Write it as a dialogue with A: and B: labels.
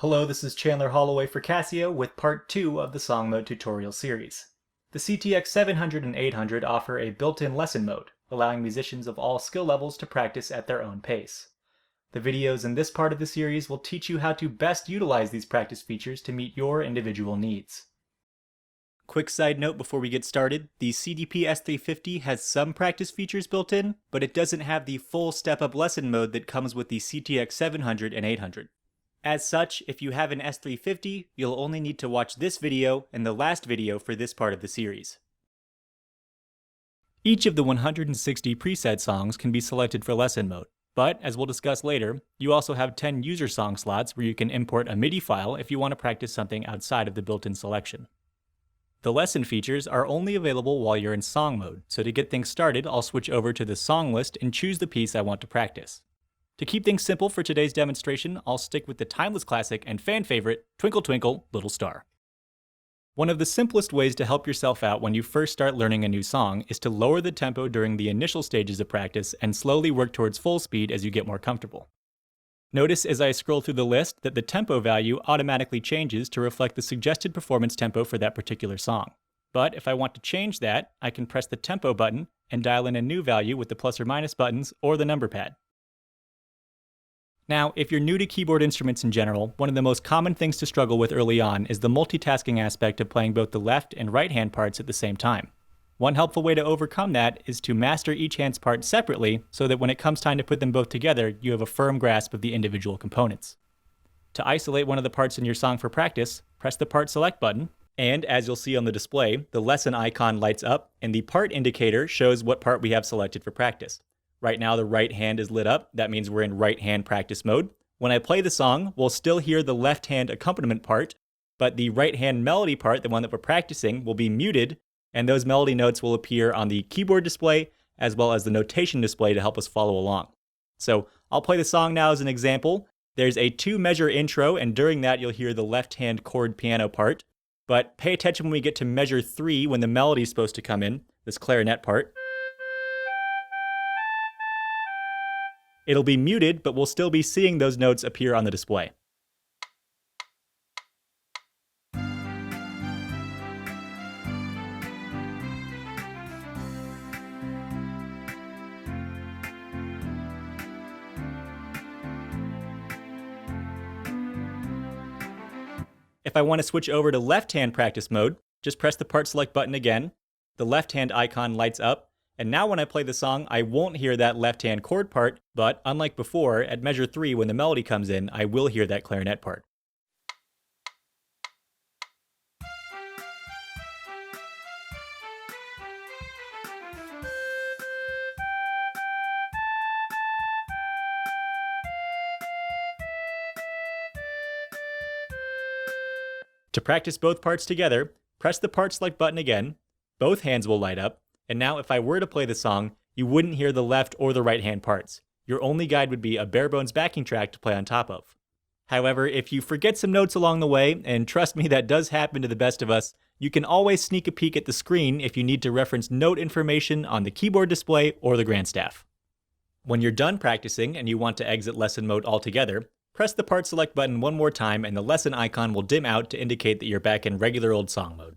A: Hello, this is Chandler Holloway for Casio with part 2 of the song mode tutorial series. The CT-X700 and 800 offer a built-in lesson mode, allowing musicians of all skill levels to practice at their own pace. The videos in this part of the series will teach you how to best utilize these practice features to meet your individual needs. Quick side note before we get started, the CDP-S350 has some practice features built in, but it doesn't have the full step-up lesson mode that comes with the CT-X700 and 800. As such, if you have an S350, you'll only need to watch this video and the last video for this part of the series. Each of the 160 preset songs can be selected for lesson mode, but as we'll discuss later, you also have 10 user song slots where you can import a MIDI file if you want to practice something outside of the built-in selection. The lesson features are only available while you're in song mode, so to get things started, I'll switch over to the song list and choose the piece I want to practice. To keep things simple for today's demonstration, I'll stick with the timeless classic and fan favorite, Twinkle Twinkle, Little Star. One of the simplest ways to help yourself out when you first start learning a new song is to lower the tempo during the initial stages of practice and slowly work towards full speed as you get more comfortable. Notice as I scroll through the list that the tempo value automatically changes to reflect the suggested performance tempo for that particular song. But if I want to change that, I can press the tempo button and dial in a new value with the plus or minus buttons or the number pad. Now, if you're new to keyboard instruments in general, one of the most common things to struggle with early on is the multitasking aspect of playing both the left and right hand parts at the same time. One helpful way to overcome that is to master each hand's part separately so that when it comes time to put them both together, you have a firm grasp of the individual components. To isolate one of the parts in your song for practice, press the Part Select button, and as you'll see on the display, the lesson icon lights up and the part indicator shows what part we have selected for practice. Right now the right hand is lit up, that means we're in right hand practice mode. When I play the song, we'll still hear the left hand accompaniment part, but the right hand melody part, the one that we're practicing, will be muted, and those melody notes will appear on the keyboard display as well as the notation display to help us follow along. So I'll play the song now as an example. There's a 2-measure intro, and during that you'll hear the left hand chord piano part, but pay attention when we get to measure 3 when the melody is supposed to come in, this clarinet part. It'll be muted, but we'll still be seeing those notes appear on the display. If I want to switch over to left-hand practice mode, just press the Part Select button again. The left-hand icon lights up, and now when I play the song, I won't hear that left-hand chord part, but unlike before, at measure 3 when the melody comes in, I will hear that clarinet part. To practice both parts together, press the Part Select button again, both hands will light up, and now if I were to play the song, you wouldn't hear the left or the right hand parts. Your only guide would be a bare bones backing track to play on top of. However, if you forget some notes along the way, and trust me, that does happen to the best of us, you can always sneak a peek at the screen if you need to reference note information on the keyboard display or the grandstaff. When you're done practicing and you want to exit lesson mode altogether, press the Part Select button one more time and the lesson icon will dim out to indicate that you're back in regular old song mode.